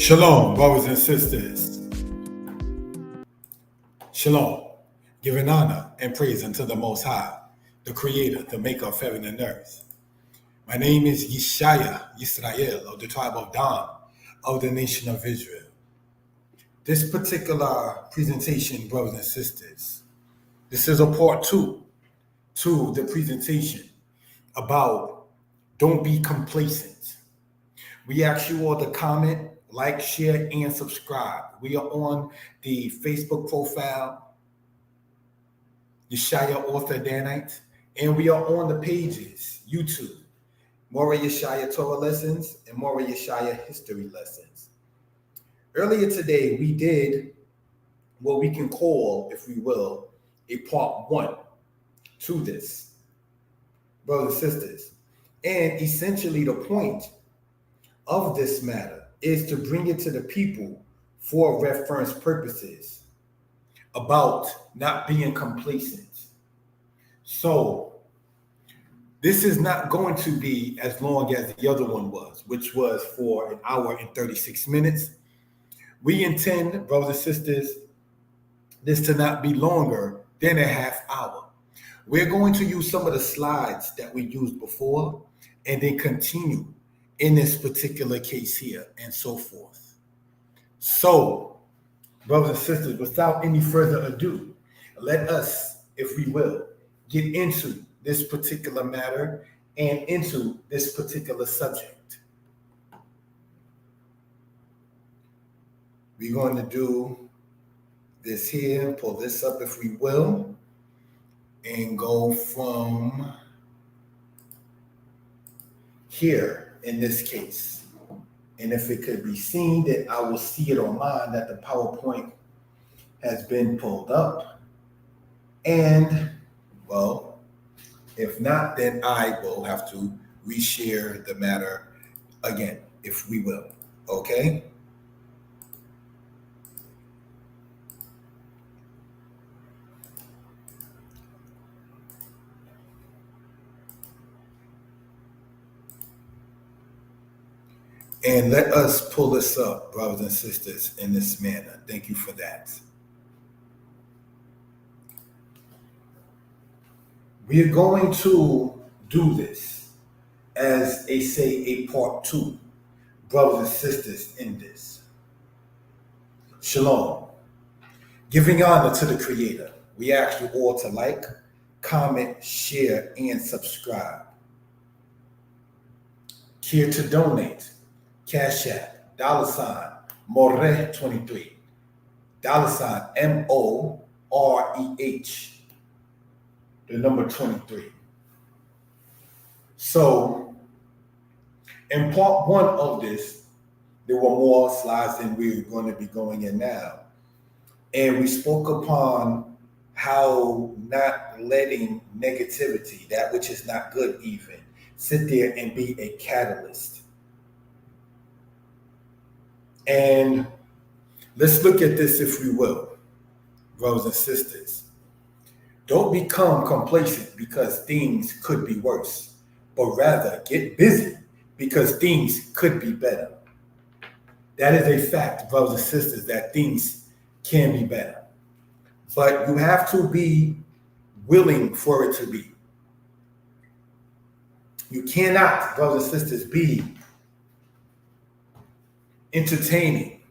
Shalom, brothers and sisters. Shalom, giving honor and praise unto the Most High, the Creator, the Maker of heaven and earth. My name is Yeshaya Yisrael of the tribe of Dan of the nation of Israel. This particular presentation, brothers and sisters, this is a part two to the presentation about don't be complacent. We ask you all to comment, like, share, and subscribe. We are on the Facebook profile, Yeshaya Author Danite, and we are on the pages, YouTube, Mora Yeshaya Torah Lessons and Mora Yeshaya History Lessons. Earlier today, we did what we can call, if we will, a part one to this, brothers and sisters. And essentially the point of this matter is to bring it to the people for reference purposes about not being complacent. So this is not going to be as long as the other one was, which was for 1 hour and 36 minutes. We intend, brothers and sisters, this to not be longer than a half hour. We're going to use some of the slides that we used before and then continue in this particular case here and so forth. So, brothers and sisters, without any further ado, let us, if we will, get into this particular matter and into this particular subject. We're going to do this here, pull this up if we will, and go from here in this case. And if it could be seen, then I will see it on mine that the PowerPoint has been pulled up. And, well, if not, then I will have to reshare the matter again, if we will. Okay? And let us pull this up, brothers and sisters, in this manner. Thank you for that. We are going to do this as a part two, brothers and sisters, in this. Shalom. Giving honor to the Creator, we ask you all to like, comment, share, and subscribe. Here to donate. Cash App, $More23, $MOREH, the number 23. So, in part one of this, there were more slides than we're going to be going in now. And we spoke upon how not letting negativity, that which is not good even, sit there and be a catalyst. And let's look at this, if we will, brothers and sisters. Don't become complacent because things could be worse, but rather get busy because things could be better. That is a fact, brothers and sisters, that things can be better. But you have to be willing for it to be. You cannot, brothers and sisters, be entertaining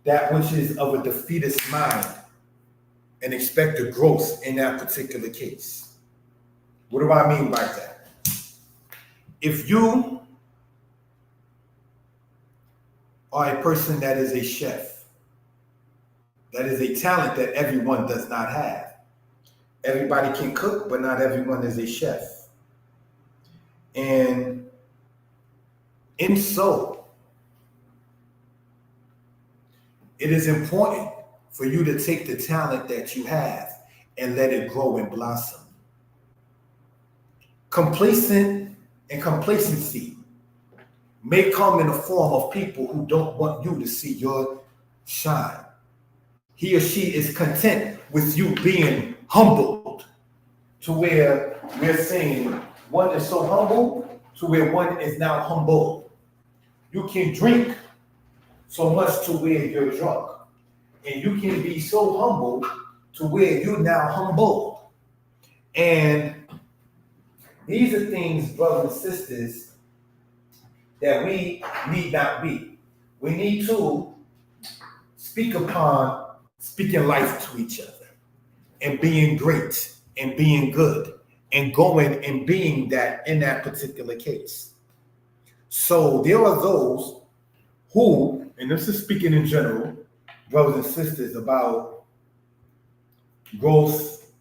that which is of a defeatist mind and expect the growth in that particular case. What do I mean by that? If you are a person that is a chef, that is a talent that everyone does not have. Everybody can cook, but not everyone is a chef. And in so, it is important for you to take the talent that you have and let it grow and blossom. Complacent and complacency may come in the form of people who don't want you to see your shine. He or she is content with you being humbled to where we're saying one is so humble to where one is now humble. You can drink so much to where you're drunk. And you can be so humble to where you're now humbled. And these are things, brothers and sisters, that we need not be. We need to speak upon speaking life to each other and being great and being good and going and being that in that particular case. So there are those who, and this is speaking in general, brothers and sisters, about growth,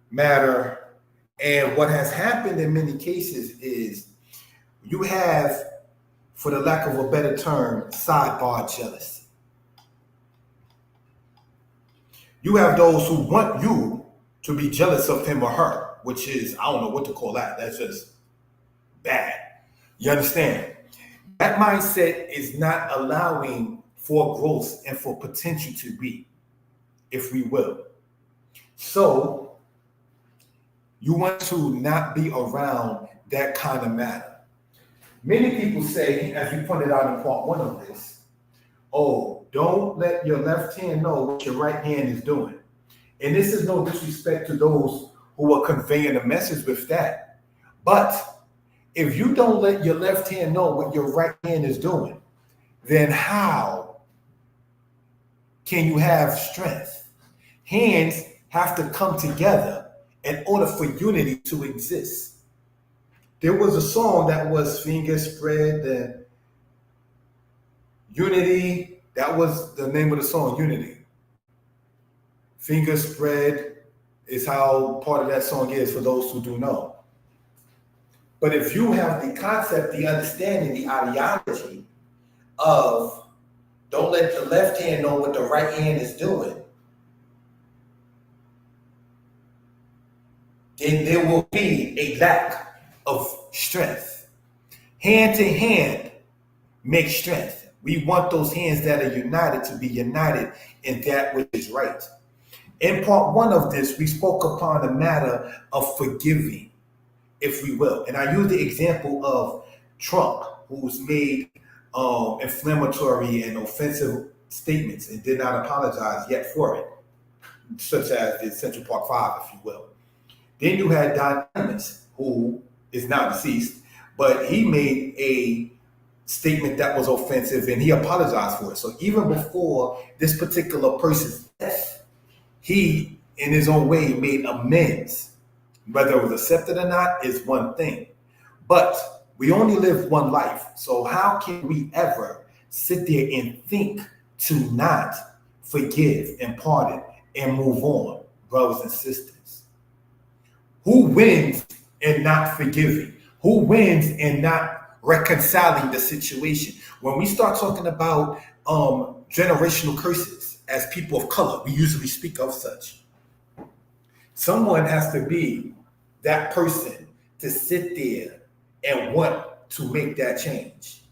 matter, and what has happened in many cases is you have, for the lack of a better term, sidebar jealousy. You have those who want you to be jealous of him or her, which is, I don't know what to call that. That's just bad. You understand? That mindset is not allowing for growth and for potential to be, if we will. So you want to not be around that kind of matter. Many people say, as we pointed out in part one of this, oh, don't let your left hand know what your right hand is doing. And this is no disrespect to those who are conveying a message with that. But if you don't let your left hand know what your right hand is doing, then how can you have strength? Hands have to come together in order for unity to exist. There was a song that was fingers spread and unity. That was the name of the song, Unity. Fingers spread is how part of that song is for those who do know. But if you have the concept, the understanding, the ideology of don't let the left hand know what the right hand is doing, then there will be a lack of strength. Hand to hand makes strength. We want those hands that are united to be united in that which is right. In part one of this, we spoke upon the matter of forgiving, if we will. And I use the example of Trump, who's made inflammatory and offensive statements and did not apologize yet for it, such as the Central Park Five, if you will. Then you had Don Emmons, who is now deceased, but he made a statement that was offensive and he apologized for it. So even before this particular person's death, he, in his own way, made amends. Whether it was accepted or not is one thing. But we only live one life. So how can we ever sit there and think to not forgive and pardon and move on, brothers and sisters? Who wins in not forgiving? Who wins in not reconciling the situation? When we start talking about generational curses as people of color, we usually speak of such. Someone has to be that person to sit there and want to make that change.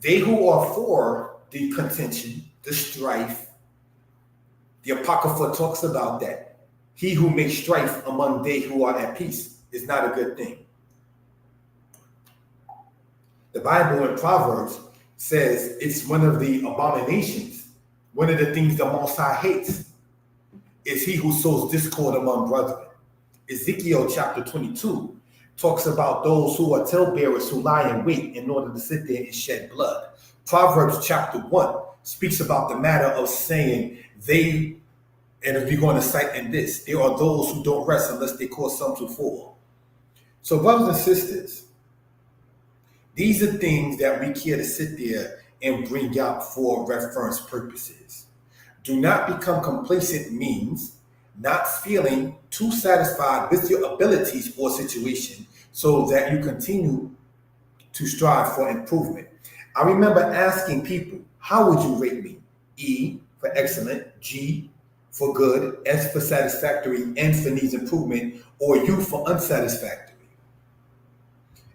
They who are for the contention, the strife, the Apocrypha talks about that. He who makes strife among they who are at peace is not a good thing. The Bible in Proverbs says it's one of the abominations, one of the things the Most High hates is he who sows discord among brethren. Ezekiel chapter 22 talks about those who are talebearers who lie in wait in order to sit there and shed blood. Proverbs chapter 1 speaks about the matter of saying they, and if you're going to cite in this, there are those who don't rest unless they cause some to fall. So brothers and sisters, these are things that we care to sit there and bring out for reference purposes. Do not become complacent means not feeling too satisfied with your abilities or situation so that you continue to strive for improvement. I remember asking people, how would you rate me? E for excellent, G for good, S for satisfactory, N for needs improvement, or U for unsatisfactory.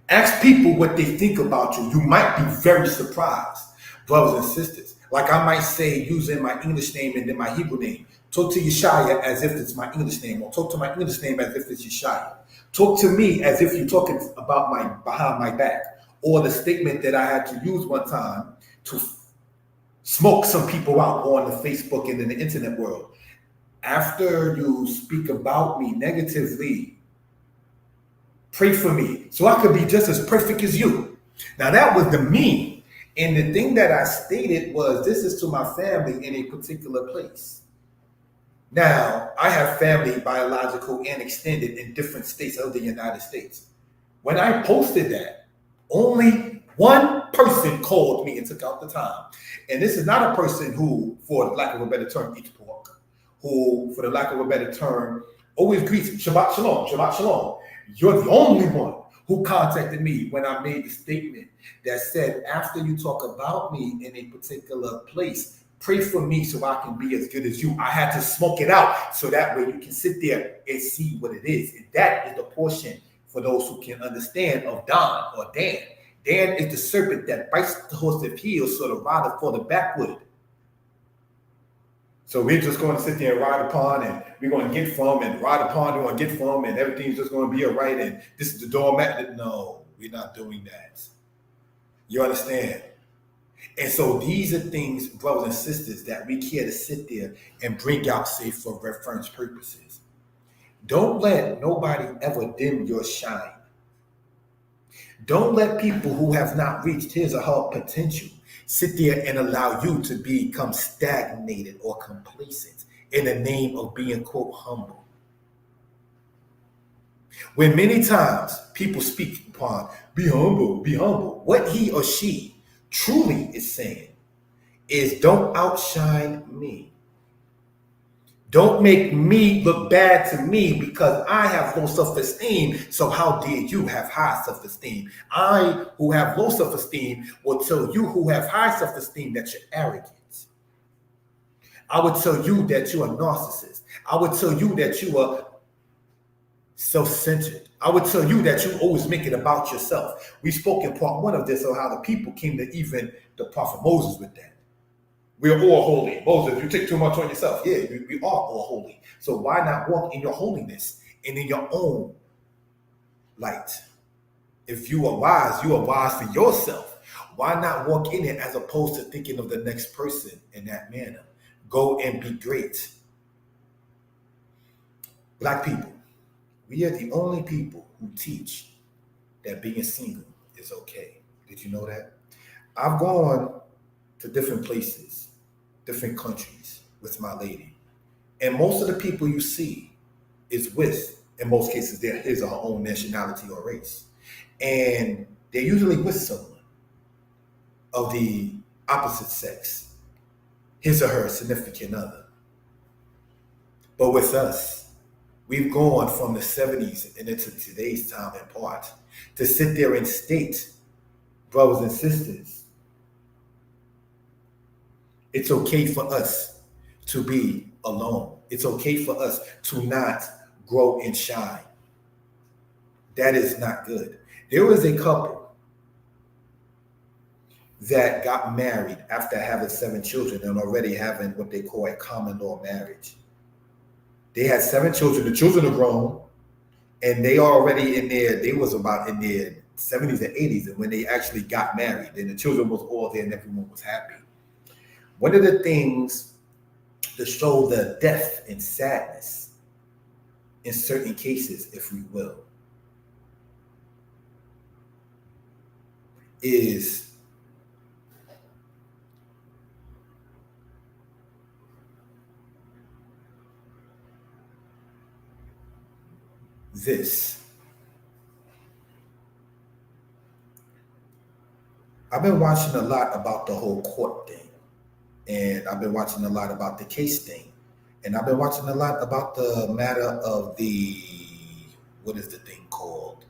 Ask people what they think about you. You might be very surprised, brothers and sisters. Like I might say, using my English name and then my Hebrew name. Talk to Yeshaya as if it's my English name, or talk to my English name as if it's Yeshaya. Talk to me as if you're talking about my behind my back. Or the statement that I had to use one time to smoke some people out on the Facebook and in the internet world. After you speak about me negatively, pray for me so I could be just as perfect as you. Now that was the me. And the thing that I stated was, this is to my family in a particular place. Now, I have family, biological and extended, in different states of the United States. When I posted that, only one person called me and took out the time. And this is not a person who, for lack of a better term, eats pork, who, for the lack of a better term, always greets Shabbat Shalom, Shabbat Shalom. You're the only one who contacted me when I made the statement that said, after you talk about me in a particular place, pray for me so I can be as good as you. I had to smoke it out so that way you can sit there and see what it is. And that is the portion, for those who can understand, of Don or Dan. Dan is the serpent that bites the horse of heels so the rider for the backward. So we're just going to sit there and ride upon, and we're going to get from, and ride upon, we're going to get from, and everything's just going to be all right, and this is the doormat. No, we're not doing that. You understand? And so these are things, brothers and sisters, that we care to sit there and bring out, say, for reference purposes. Don't let nobody ever dim your shine. Don't let people who have not reached his or her potential sit there and allow you to become stagnated or complacent in the name of being, quote, humble. When many times people speak upon, be humble, what he or she truly is saying is, don't outshine me. Don't make me look bad to me because I have low self-esteem. So how dare you have high self-esteem? I, who have low self-esteem, will tell you who have high self-esteem that you're arrogant. I would tell you that you are narcissist. I would tell you that you are self-centered. I would tell you that you always make it about yourself. We spoke in part 1 of this on how the people came to even the prophet Moses with that. We're all holy. Moses, you take too much on yourself. Yeah, we are all holy. So why not walk in your holiness and in your own light? If you are wise for yourself. Why not walk in it as opposed to thinking of the next person in that manner? Go and be great. Black people, we are the only people who teach that being single is okay. Did you know that? I've gone to different places, different countries with my lady. And most of the people you see is with, in most cases, they're his or her own nationality or race. And they're usually with someone of the opposite sex, his or her significant other. But with us, we've gone from the 70s and into today's time in part to sit there and state, brothers and sisters, it's okay for us to be alone. It's okay for us to not grow and shine. That is not good. There was a couple that got married after having 7 children and already having what they call a common law marriage. They had 7 children. The children are grown, and they already they was about in their 70s and 80s, and when they actually got married, and the children was all there and everyone was happy. One of the things to show the depth and sadness in certain cases, if we will, is this. I've been watching a lot about the whole court thing. And I've been watching a lot about the case thing. And I've been watching a lot about the matter of the, what is the thing called?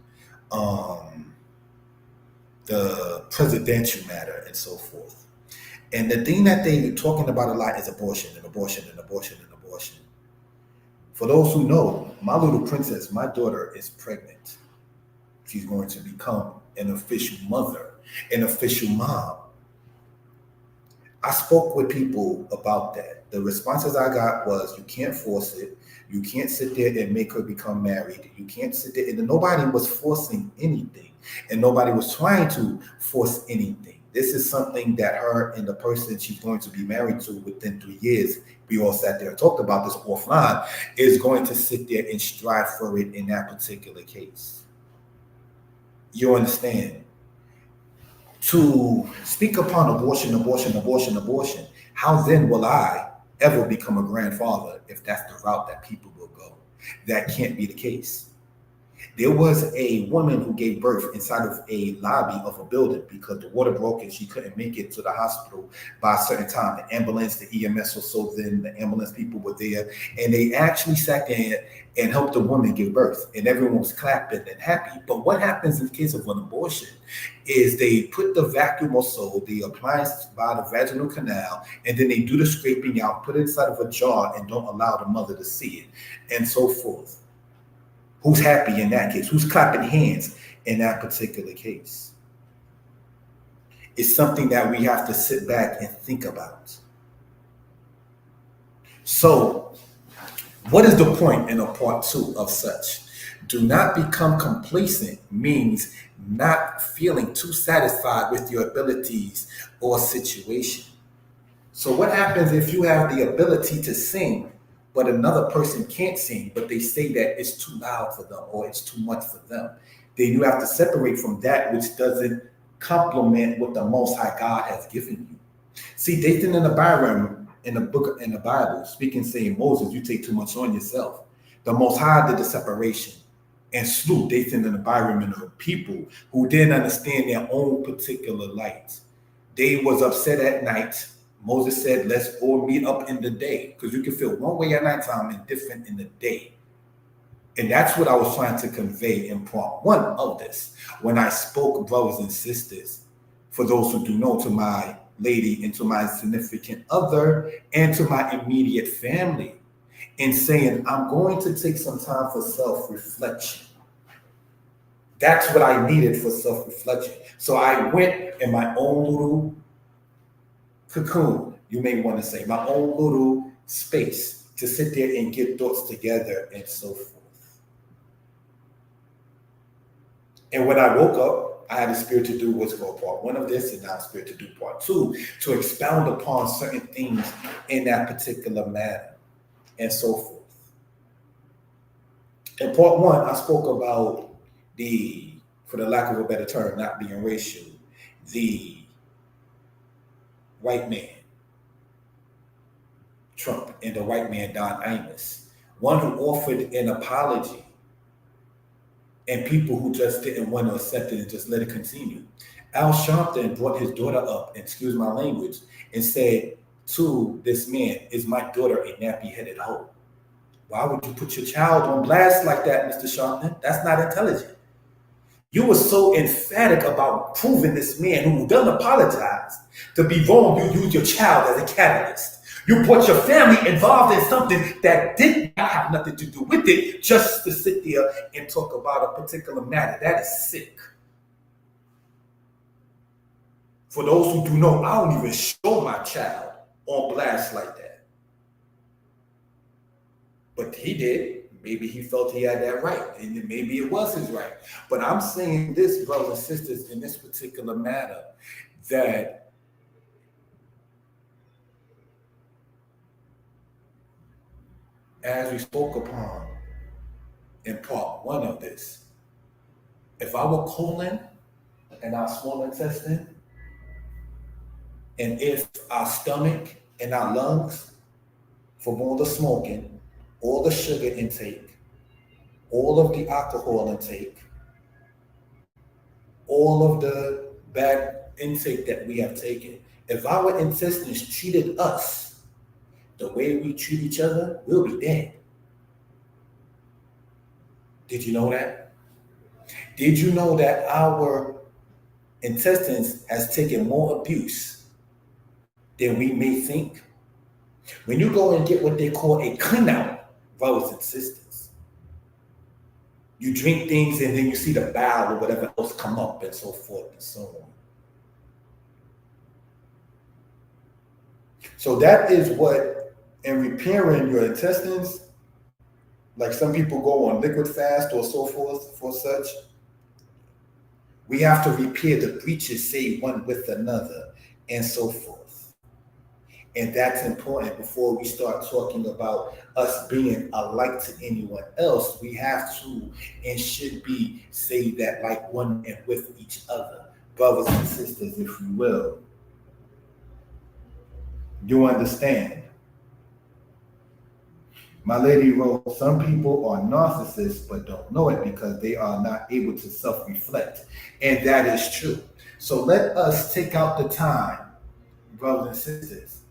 The presidential matter and so forth. And the thing that they're talking about a lot is abortion and abortion and abortion and abortion. For those who know, my little princess, my daughter is pregnant. She's going to become an official mother, an official mom. I spoke with people about that. The responses I got was, you can't force it. You can't sit there and make her become married. You can't sit there, and nobody was forcing anything. And nobody was trying to force anything. This is something that her and the person she's going to be married to within 3 years, we all sat there and talked about this offline, is going to sit there and strive for it in that particular case. You understand? To speak upon abortion, how then will I ever become a grandfather if that's the route that people will go? That can't be the case. There was a woman who gave birth inside of a lobby of a building because the water broke and she couldn't make it to the hospital by a certain time. The ambulance, the EMS was so then, the ambulance people were there, and they actually sat there and helped the woman give birth, and everyone was clapping and happy. But what happens in the case of an abortion is they put the vacuum or so, the appliance by the vaginal canal, and then they do the scraping out, put it inside of a jar, and don't allow the mother to see it, and so forth. Who's happy in that case? Who's clapping hands in that particular case? It's something that we have to sit back and think about. So, what is the point in a part 2 of such? Do not become complacent means not feeling too satisfied with your abilities or situation. So what happens if you have the ability to sing, but another person can't sing, but they say that it's too loud for them or it's too much for them? Then you have to separate from that which doesn't complement what the Most High God has given you. See, Dathan and Abiram in the Bible, speaking, saying, Moses, you take too much on yourself. The Most High did the separation and slew Dathan and Abiram and the people who didn't understand their own particular light. They was upset at night. Moses said, let's all meet up in the day, because you can feel one way at nighttime and different in the day. And that's what I was trying to convey in part 1 of this. When I spoke, brothers and sisters, for those who do know, to my lady and to my significant other and to my immediate family, in saying, I'm going to take some time for self-reflection. That's what I needed for self-reflection. So I went in my own little cocoon, you may want to say, my own little space to sit there and get thoughts together and so forth. And when I woke up, I had a spirit to do what's called part 1 of this, and now a spirit to do part 2, to expound upon certain things in that particular matter and so forth. In part 1, I spoke about the, for the lack of a better term, not being racial, the white man, Trump, and the white man, Don Imus, one who offered an apology, and people who just didn't want to accept it and just let it continue. Al Sharpton brought his daughter up, excuse my language, and said to this man, is my daughter a nappy-headed hoe? Why would you put your child on blast like that, Mr. Sharpton? That's not intelligent. You were so emphatic about proving this man who doesn't apologize to be wrong. You used your child as a catalyst. You brought your family involved in something that did not have nothing to do with it, just to sit there and talk about a particular matter. That is sick. For those who do know, I don't even show my child on blast like that. But he did. Maybe he felt he had that right, and maybe it was his right. But I'm saying this, brothers and sisters, in this particular matter, that as we spoke upon in part 1 of this, if our colon and our small intestine, and if our stomach and our lungs, from all the smoking, all the sugar intake, all of the alcohol intake, all of the bad intake that we have taken, if our intestines treated us the way we treat each other, we'll be dead. Did you know that? Did you know that our intestines has taken more abuse than we may think? When you go and get what they call a clean out, brothers and sisters, you drink things and then you see the bowel or whatever else come up and so forth and so on. So that is what, in repairing your intestines, like some people go on liquid fast or so forth for such, We have to repair the breaches, say one with another, and so forth. And that's important before we start talking about us being alike to anyone else. We have to and should be, say that like one and with each other, brothers and sisters, if you will. You understand? My lady wrote, some people are narcissists but don't know it because they are not able to self-reflect. And that is true. So let us take out the time, brothers and sisters,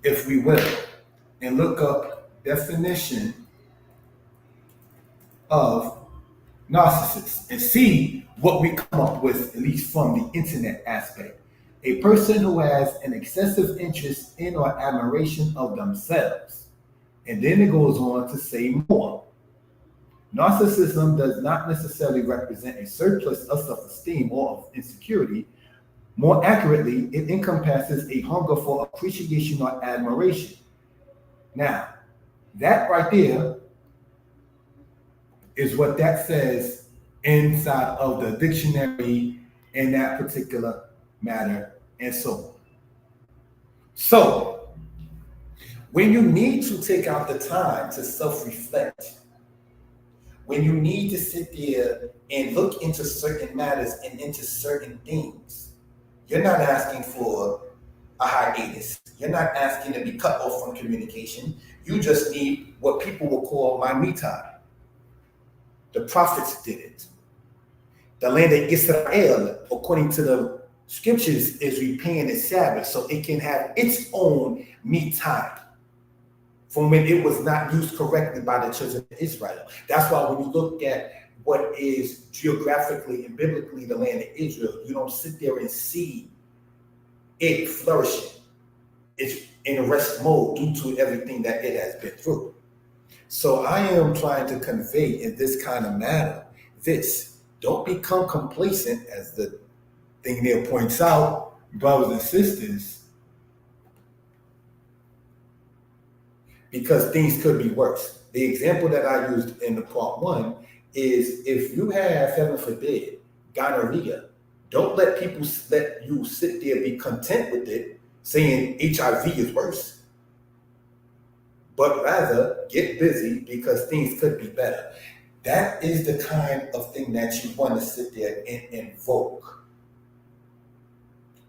if we will, and look up definition of narcissist and see what we come up with, at least from the internet aspect. A person who has an excessive interest in or admiration of themselves. And then it goes on to say more. Narcissism does not necessarily represent a surplus of self-esteem or of insecurity. More accurately, it encompasses a hunger for appreciation or admiration. Now, that right there is what that says inside of the dictionary in that particular matter and so on. So, when you need to take out the time to self-reflect, when you need to sit there and look into certain matters and into certain things, you're not asking for a hiatus. You're not asking to be cut off from communication. You just need what people will call my me time. The prophets did it. The land of Israel, according to the scriptures, is repaying its Sabbath so it can have its own me time from when it was not used correctly by the children of Israel. That's why when you look at what is geographically and biblically the land of Israel, you don't sit there and see it flourishing. It's in rest mode due to everything that it has been through. So I am trying to convey in this kind of manner this. Don't become complacent, as the thing there points out, brothers and sisters, because things could be worse. The example that I used in the part one is if you have, heaven forbid, gonorrhea, don't let people let you sit there be content with it, saying HIV is worse. But rather get busy because things could be better. That is the kind of thing that you want to sit there and invoke.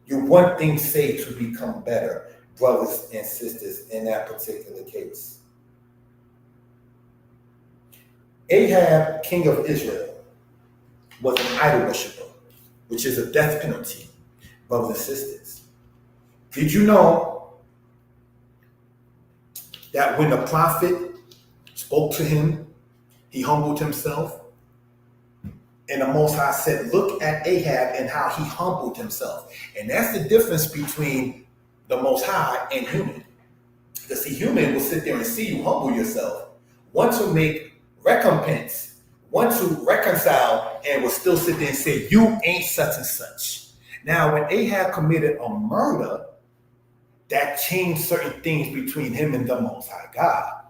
You want things, say, to become better, brothers and sisters, in that particular case. Ahab, king of Israel, was an idol worshiper, which is a death penalty, brothers and sisters. Did you know that when the prophet spoke to him, he humbled himself? And the Most High said, look at Ahab and how he humbled himself. And that's the difference between the Most High and human. Because see, human will sit there and see you humble yourself, want to make recompense, want to reconcile, and will still sit there and say, you ain't such and such. Now, when Ahab committed a murder, that changed certain things between him and the Most High God.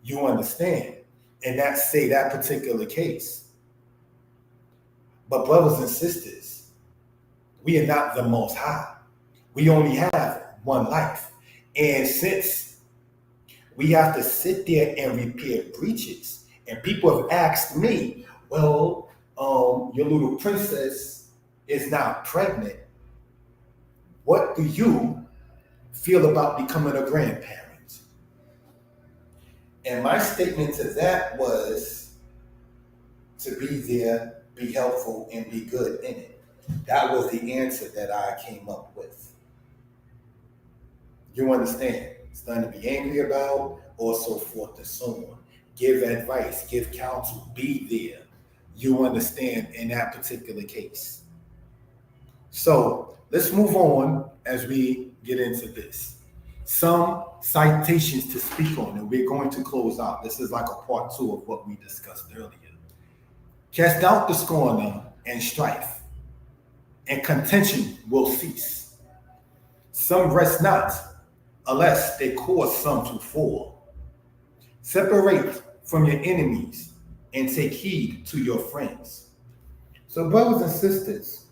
You understand? And that's, say, that particular case. But brothers and sisters, we are not the Most High. We only have one life. And since we have to sit there and repair breaches, and people have asked me, well, your little princess is now pregnant. What do you feel about becoming a grandparent? And my statement to that was to be there, be helpful, and be good in it. That was the answer that I came up with. You understand? It's nothing to be angry about, or so forth and so on. Give advice, give counsel, be there. You understand in that particular case. So let's move on as we get into this. Some citations to speak on, and we're going to close out. This is like a part 2 of what we discussed earlier. Cast out the scorner and strife, and contention will cease. Some rest not, unless they cause some to fall. Separate from your enemies and take heed to your friends. So, brothers and sisters,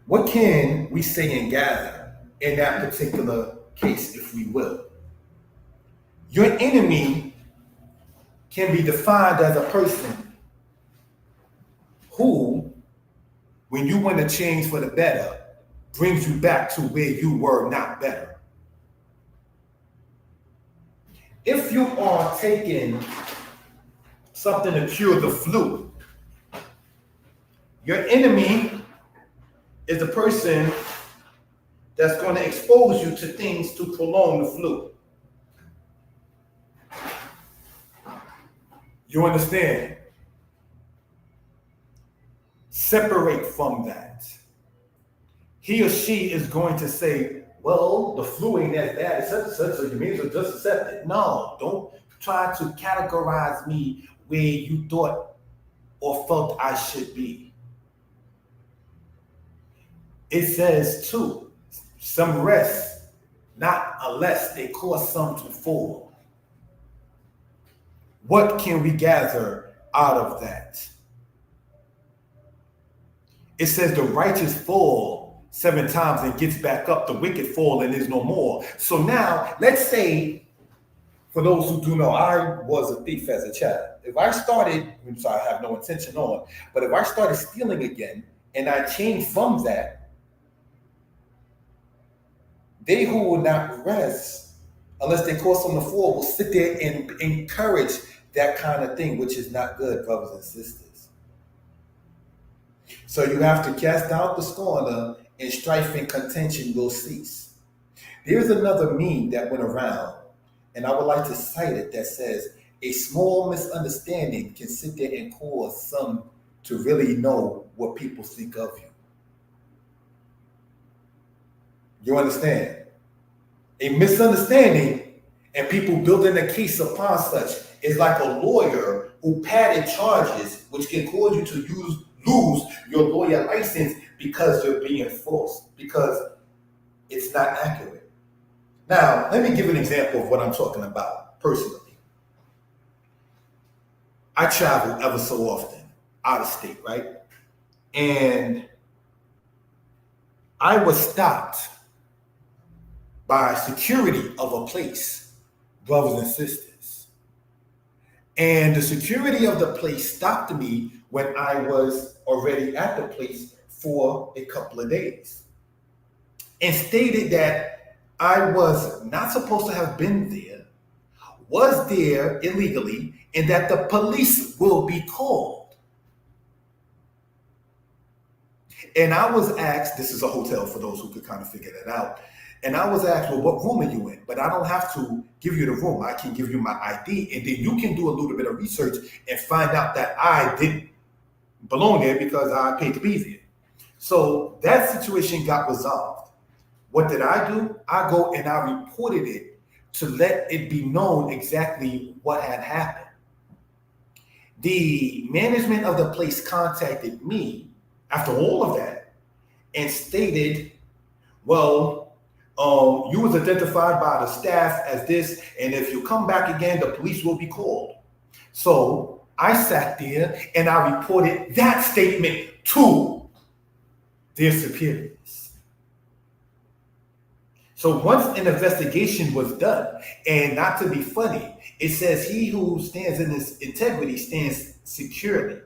what can we say and gather in that particular case, if we will? Your enemy can be defined as a person who, when you want to change for the better, brings you back to where you were not better. If you are taking something to cure the flu, your enemy is the person that's going to expose you to things to prolong the flu. You understand? Separate from that. He or she is going to say, well, the flu ain't as bad as such and such, so you may as well just accept it. No, don't try to categorize me where you thought or felt I should be. It says too, some rest, not unless they cause some to fall. What can we gather out of that? It says the righteous fall 7 times and gets back up, the wicked fall and is no more. So now, let's say, for those who do know, I was a thief as a child. If I started, which I have no intention on, but if I started stealing again and I changed from that, they who will not rest unless they cause them to fall will sit there and encourage that kind of thing, which is not good, brothers and sisters. So you have to cast out the scorner, and strife and contention will cease. There's another meme that went around, and I would like to cite it, that says, a small misunderstanding can sit there and cause some to really know what people think of you. You understand? A misunderstanding and people building a case upon such is like a lawyer who padded charges, which can cause you to lose your lawyer license because you're being forced, because it's not accurate. Now, let me give an example of what I'm talking about personally. I travel ever so often out of state, right? And I was stopped by security of a place, brothers and sisters. And the security of the place stopped me when I was already at the place for a couple of days and stated that I was not supposed to have been there, was there illegally, and that the police will be called. And I was asked, this is a hotel for those who could kind of figure that out. And I was asked, well, what room are you in? But I don't have to give you the room. I can give you my ID, and then you can do a little bit of research and find out that I didn't belong there because I paid to be there. So that situation got resolved. What did I do? I go and I reported it to let it be known exactly what had happened. The management of the place contacted me after all of that and stated, well, you was identified by the staff as this, and if you come back again, the police will be called. So I sat there and I reported that statement to their superiors. So once an investigation was done, and not to be funny, it says he who stands in his integrity stands securely,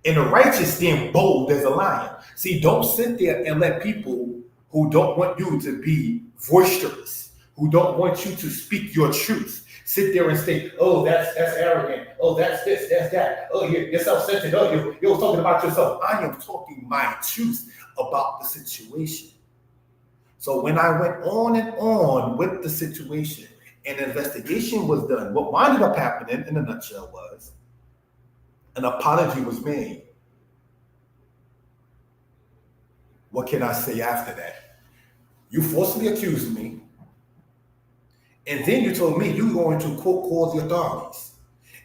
and the righteous stand bold as a lion. See, don't sit there and let people who don't want you to be boisterous, who don't want you to speak your truth, sit there and say, oh, that's arrogant. Oh, that's this, that's that. Oh, you're self-centered. Oh, you're talking about yourself. I am talking my truth about the situation. So when I went on and on with the situation, and an investigation was done, what wound up happening in a nutshell was an apology was made. What can I say after that? You falsely accused me, and then you told me you were going to, quote, call the authorities.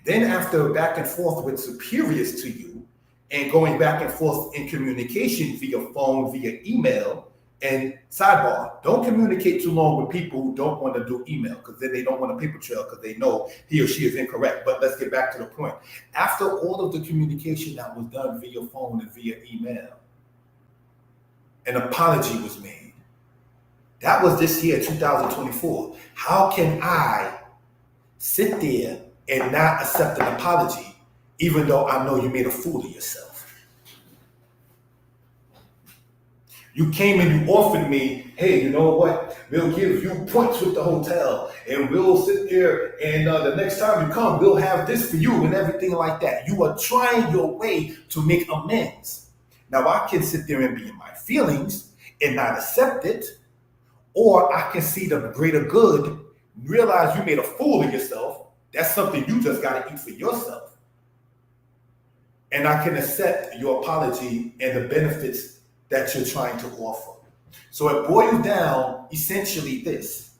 Then after back and forth with superiors to you and going back and forth in communication via phone, via email, And sidebar, don't communicate too long with people who don't want to do email, because then they don't want a paper trail because they know he or she is incorrect. But let's get back to the point. After all of the communication that was done via phone and via email, an apology was made. That was this year, 2024. How can I sit there and not accept an apology, even though I know you made a fool of yourself? You came and you offered me, hey, you know what? We'll give you points with the hotel, and we'll sit there, and the next time you come, we'll have this for you and everything like that. You are trying your way to make amends. Now, I can sit there and be in my feelings and not accept it, or I can see the greater good, realize you made a fool of yourself. That's something you just got to eat for yourself. And I can accept your apology and the benefits that you're trying to offer. So it boils down essentially this.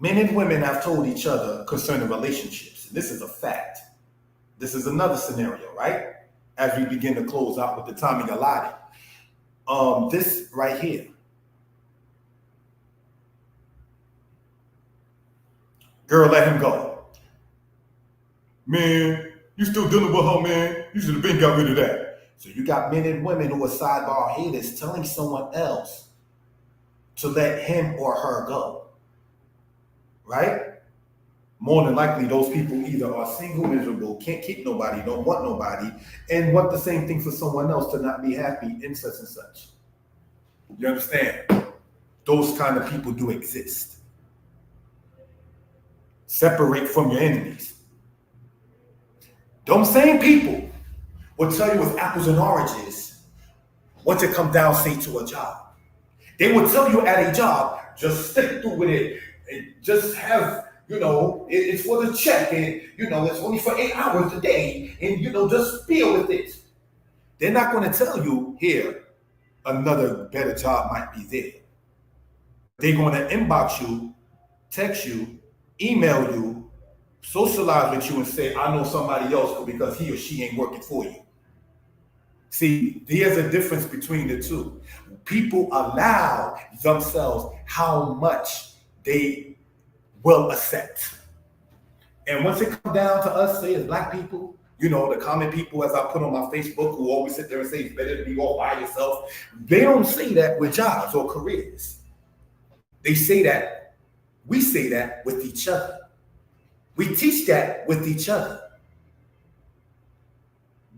Men and women have told each other concerning relationships. And this is a fact. This is another scenario, right? As we begin to close out with the timing allotted. This right here. Girl, let him go. Man, you still dealing with her, man. You should have been got rid of that. So you got men and women who are sidebar haters telling someone else to let him or her go, right? More than likely, those people either are single, miserable, can't keep nobody, don't want nobody, and want the same thing for someone else to not be happy in such and such. You understand? Those kind of people do exist. Separate from your enemies. Those same people will tell you it's apples and oranges once it comes down, say, to a job. They will tell you at a job, just stick through with it, and just have, it's for the check, and, it's only for 8 hours a day, and, just deal with it. They're not going to tell you, here, another better job might be there. They're going to inbox you, text you, email you, socialize with you, and say, I know somebody else because he or she ain't working for you. See, there's a difference between the two. People allow themselves how much they will accept. And once it comes down to us, say as black people, the common people, as I put on my Facebook, who always sit there and say it's better to be all by yourself, they don't say that with jobs or careers. They say that, we say that with each other. We teach that with each other.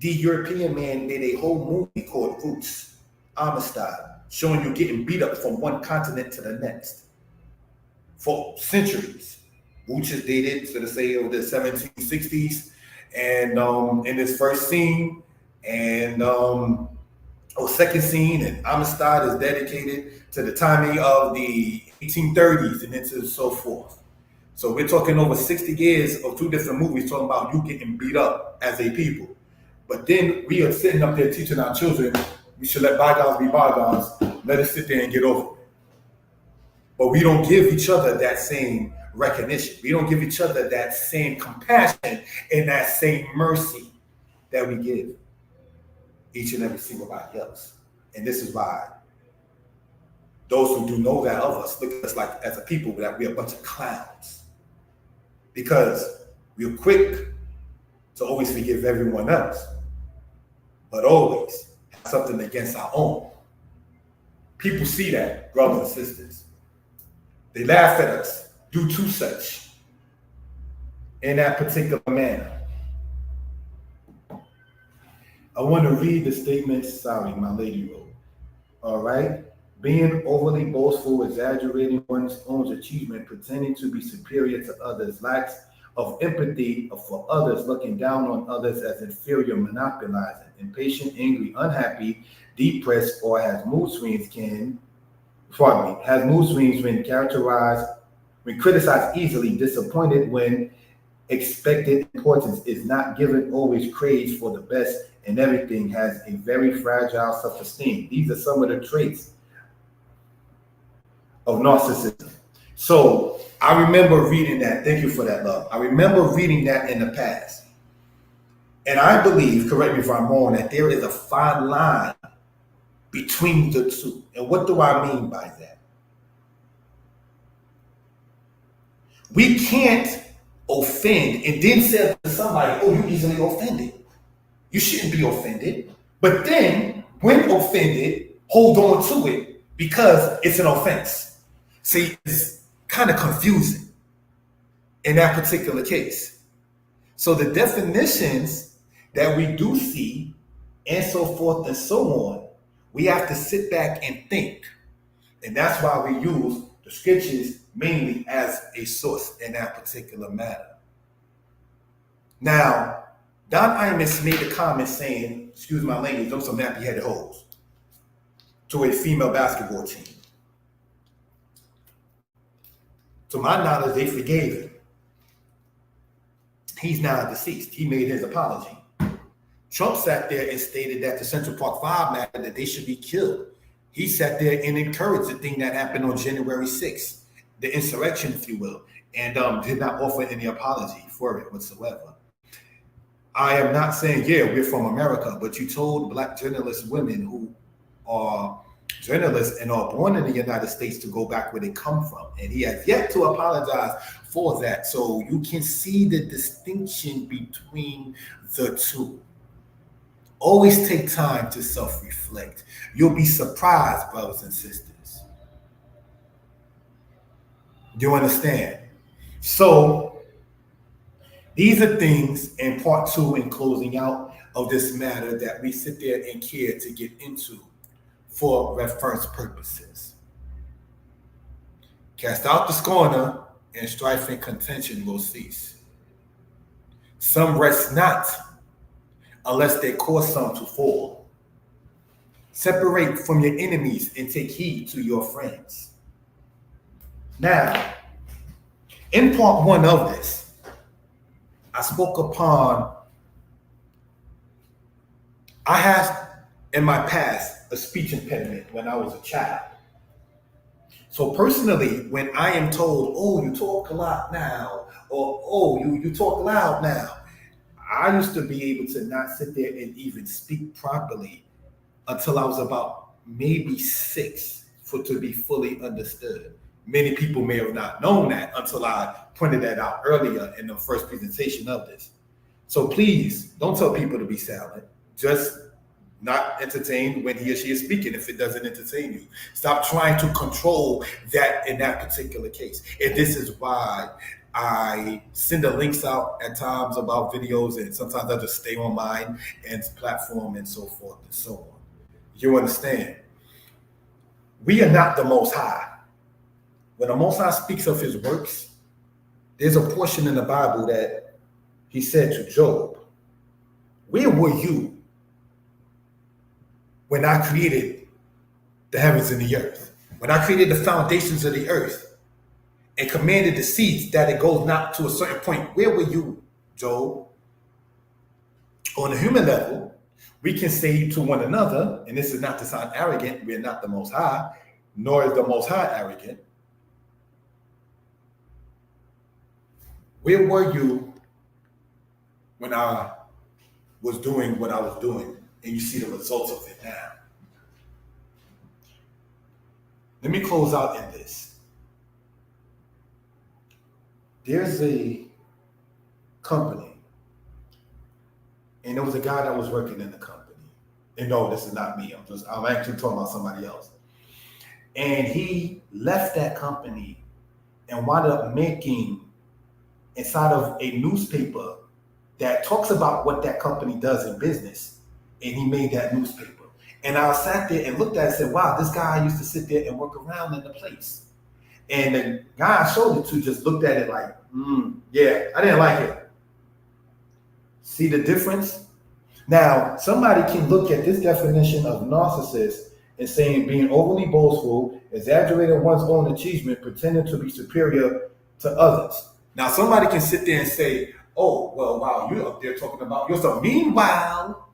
The European man did a whole movie called Roots, Amistad, showing you getting beat up from one continent to the next for centuries. Roots is dated to the say of the 1760s, and in his first scene and second scene, and Amistad is dedicated to the timing of the 1830s and into so forth. So we're talking over 60 years of two different movies talking about you getting beat up as a people. But then we are sitting up there teaching our children, we should let bygones be bygones, let us sit there and get over it. But we don't give each other that same recognition. We don't give each other that same compassion and that same mercy that we give each and every single body else. And this is why those who do know that of us look at us like as a people that we're a bunch of clowns. Because we're quick to always forgive everyone else, but always have something against our own. People see that, brothers and sisters. They laugh at us due to such in that particular manner. I want to read the statement, sorry, my lady wrote. All right. Being overly boastful, exaggerating one's own achievement, pretending to be superior to others, lacks of empathy for others, looking down on others as inferior, monopolizing, impatient, angry, unhappy, depressed, or has mood swings when criticized easily, disappointed when expected importance is not given, always craves for the best and everything, has a very fragile self-esteem. These are some of the traits of narcissism. So I remember reading that. Thank you for that, love. I remember reading that in the past. And I believe, correct me if I'm wrong, that there is a fine line between the two. And what do I mean by that? We can't offend and then say to somebody, oh, you easily offended. You shouldn't be offended. But then, when offended, hold on to it because it's an offense. See, it's kind of confusing in that particular case. So the definitions that we do see and so forth and so on, we have to sit back and think. And that's why we use the scriptures mainly as a source in that particular matter. Now, Don Imus made a comment saying, excuse my language, those some nappy-headed hoes, to a female basketball team. To my knowledge, they forgave him. He's now deceased. He made his apology. Trump sat there and stated that the Central Park 5 matter, that they should be killed. He sat there and encouraged the thing that happened on January 6th, the insurrection, if you will, and did not offer any apology for it whatsoever. I am not saying, yeah, we're from America, but you told Black journalist women who are journalists and are born in the United States to go back where they come from. And he has yet to apologize for that. So you can see the distinction between the two. Always take time to self-reflect. You'll be surprised, brothers and sisters. Do you understand? So these are things in part 2 and closing out of this matter that we sit there and care to get into for reference purposes. Cast out the scorner, and strife and contention will cease. Some rest not, unless they cause some to fall. Separate from your enemies and take heed to your friends. Now, in part 1 of this, I spoke upon, I had in my past a speech impediment when I was a child. So personally, when I am told, oh, you talk a lot now, or oh, you talk loud now, I used to be able to not sit there and even speak properly until I was about maybe 6 for to be fully understood. Many people may have not known that until I pointed that out earlier in the first presentation of this. So please don't tell people to be silent. Just not entertain when he or she is speaking if it doesn't entertain you. Stop trying to control that in that particular case. And this is why I send the links out at times about videos, and sometimes I just stay on mine and platform and so forth and so on. You understand? We are not the Most High. When the Most High speaks of his works, there's a portion in the Bible that he said to Job, where were you when I created the heavens and the earth? When I created the foundations of the earth and commanded the seas that it goes not to a certain point, where were you, Job? On a human level, we can say to one another, and this is not to sound arrogant, we're not the Most High, nor is the Most High arrogant. Where were you when I was doing what I was doing? And you see the results of it now. Let me close out in this. There's a company, and there was a guy that was working in the company. And no, this is not me. I'm actually talking about somebody else. And he left that company and wound up making inside of a newspaper that talks about what that company does in business. And he made that newspaper. And I sat there and looked at it and said, wow, this guy used to sit there and work around in the place. And the guy I showed it to just looked at it like, yeah, I didn't like it. See the difference? Now, somebody can look at this definition of narcissist and saying being overly boastful, exaggerating one's own achievement, pretending to be superior to others. Now, somebody can sit there and say, oh, well, wow, you're up there talking about yourself. Meanwhile,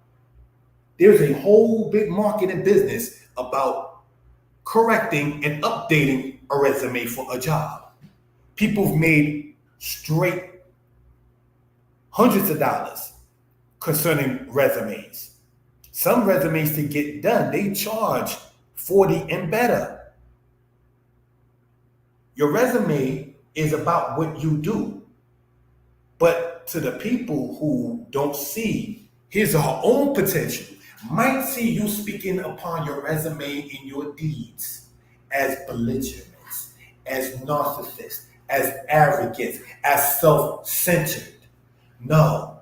there's a whole big market in business about correcting and updating a resume for a job. People have made straight hundreds of dollars concerning resumes. Some resumes to get done, they charge 40 and better. Your resume is about what you do. But to the people who don't see his or her own potential, might see you speaking upon your resume and your deeds as belligerents, as narcissists, as arrogant, as self-centered. No,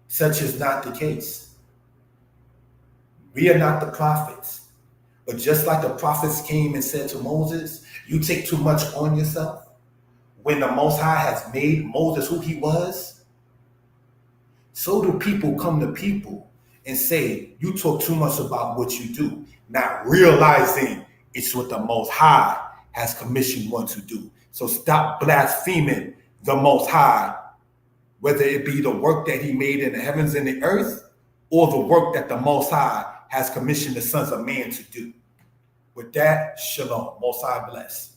such is not the case. We are not the prophets. But just like the prophets came and said to Moses, you take too much on yourself. When the Most High has made Moses who he was, so do people come to people and say, you talk too much about what you do, not realizing it's what the Most High has commissioned one to do. So stop blaspheming the Most High, whether it be the work that he made in the heavens and the earth, or the work that the Most High has commissioned the sons of man to do. With that, shalom. Most High bless.